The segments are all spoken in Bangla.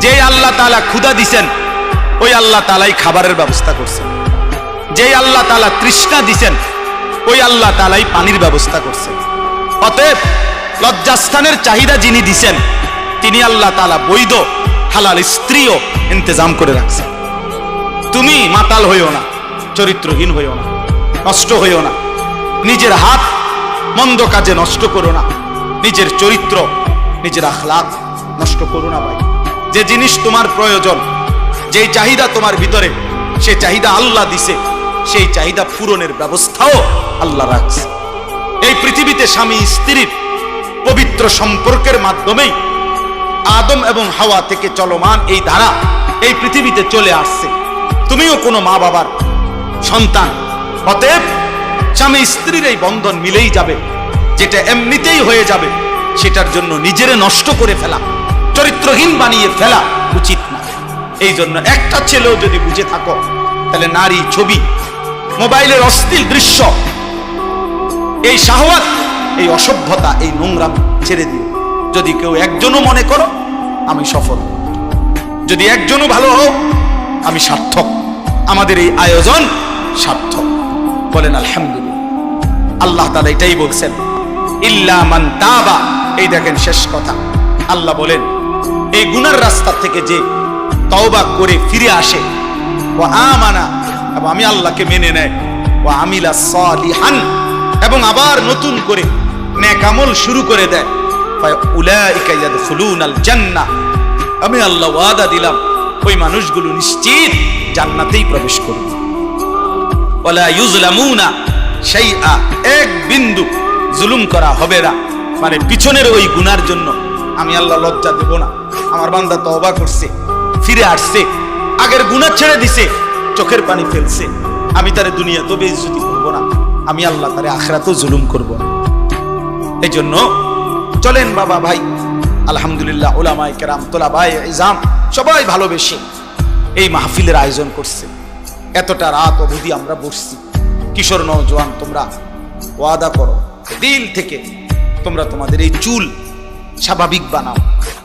যে আল্লাহ তাআলা ক্ষুধা দিছেন ওই আল্লাহ তাআলাই খাবারের ব্যবস্থা করছেন। যে আল্লাহ তাআলা তৃষ্ণা দিছেন ওই আল্লাহ তাআলাই পানির ব্যবস্থা করছেন। অতএব লজ্জাস্থানের চাহিদা যিনি দিছেন তিনি আল্লাহ তাআলা বৈধ হালাল স্ত্রীও ইন্তজাম করে রাখছেন। তুমি মাতাল হইও না, চরিত্রহীন হইও না, নষ্ট হইও না, নিজের হাত মন্দ কাজে নষ্ট করো না, নিজের চরিত্র নিজের আখলাক নষ্ট করো না। ভাই, যে জিনিস তোমার প্রয়োজন, যে চাহিদা তোমার ভিতরে, সে চাহিদা আল্লাহ দিছে, সেই চাহিদা পূরণের ব্যবস্থাও আল্লাহ রাখছে। এই পৃথিবীতে স্বামী স্ত্রীর পবিত্র সম্পর্কের মাধ্যমেই আদম এবং হাওয়া থেকে চলমান এই ধারা এই পৃথিবীতে চলে আসছে। তুমিও কোনো মা বাবার সন্তান, অতএব স্বামী স্ত্রীর এই বন্ধন মিলেই যাবে। যেটা এমনিতেই হয়ে যাবে সেটার জন্য নিজেরে নষ্ট করে ফেলা, চরিত্রহীন বানিয়ে ফেলা উচিত না। এই জন্য একটা ছেলেও যদি বুঝে থাকো তাহলে নারী, ছবি, মোবাইলের অশ্লীল দৃশ্য, এই শাহওয়াত, এই অসভ্যতা, এই নোংরা ছেড়ে দিও। যদি কেউ একজনও মনে করো আমি সফল, যদি একজনও ভালো হোক আমি সার্থক, আমাদের এই আয়োজন সার্থক। বলেন আলহামদুলিল্লাহ। আল্লাহ তাআলা এটাই বলছেন, ইল্লা মান তাবা। এই দেখেন শেষ কথা, আল্লাহ বলেন এই গুনার রাস্তা থেকে যে তওবা করে ফিরে আসে, ওয়া আমানা, এবং আমি আল্লাহকে মেনে নেয়, ওয়া আমিলা সালিহান, এবং আবার নতুন করে নেক আমল শুরু করে দেয়, ফাউলাইকা ইয়াদখুলুনাল জান্নাহ, আমি আল্লাহ ওয়াদা দিলাম ওই মানুষগুলো নিশ্চিত জান্নাতেই প্রবেশ করবে। ওয়ালা ইউজলামুনা শাইআ, এক বিন্দু জুলুম করা হবে না। মানে পিছনের ওই গুনার জন্য আমি আল্লাহ লজ্জা দেব না। আমার বান্দা তওবা করছে, ফিরে আসছে, আগের গুনাহ ছেড়ে দিছে, চোখের পানি ফেলছে, আমি তারে দুনিয়াতেও বেইজ্জতি করব না, আমি আল্লাহ তারে আখিরাতেও জুলুম করব না। এই জন্য চলেন বাবা ভাই, আলহামদুলিল্লাহ উলামায়ে কেরাম, তোলাবায়ে ইজাম সবাই ভালোবেসে এই মাহফিলের আয়োজন করছে। এতটা রাত অবধি আমরা বসছি। কিশোর নওজোয়ান, তোমরা ওয়াদা করো দিল থেকে, তোমরা তোমাদের এই চুল স্বাভাবিক বানাও।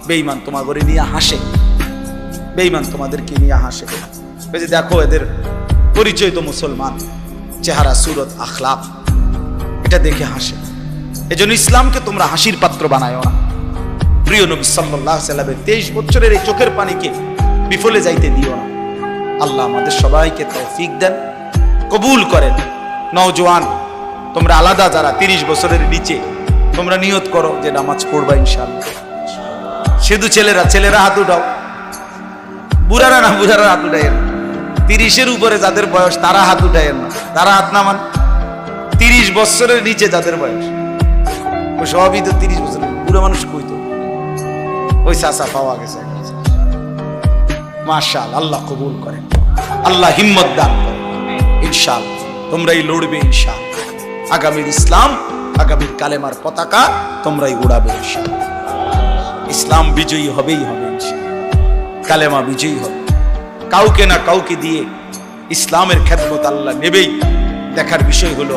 বেঈমান তোমার ঘরে নিয়ে হাসে, বেঈমান তোমাদেরকে নিয়ে হাসে। এই যে দেখো এদের পরিচয় তো মুসলমান, চেহারা, সুরত, আখলাক, এটা দেখে হাসে। এজন্য ইসলামকে তোমরা হাসির পাত্র বানায়ো না। প্রিয় নবী সাল্লাল্লাহু আলাইহি ওয়াসাল্লামের 23 বছরের এই চোখের পানিকে বিফলে যাইতে দিও না। আল্লাহ আমাদের সবাইকে তৌফিক দেন, কবুল করেন। নওজোয়ান তোমরা আলাদা, যারা 30 বছরের নিচে, তোমরা নিয়ত করো যে নামাজ পড়বা ইনশাআল্লাহ। শুধু ছেলেরা হাত উঠাও, বুড়ারা না, বুড়ারা হাত উঠাইয়েন। 30-এর উপরে যাদের বয়স তারা হাত উঠাইয়েন না, তারা হাত নামান। 30 বছরের নিচে যাদের বয়স, ও সবই তো 30 বছরের বুড়া মানুষ। কই তো ওই চাচা পাওয়া গেছে। মাশাআল্লাহ, আল্লাহ কবুল করেন, আল্লাহ হিম্মত দান করেন। ইনশাআল্লাহ তোমরাই লড়বে ইনশাআল্লাহ। আগামীর ইসলাম, আগামীর কালেমার পতাকা তোমরাই উড়াবে ইনশাআল্লাহ। ইসলাম বিজয়ী হবেই হবে ইনশাআল্লাহ, কালেমা বিজয়ী হবে। কাউকে না কাউকে দিয়ে ইসলামের খেদমত আল্লাহ নেবেই। দেখার বিষয় হলো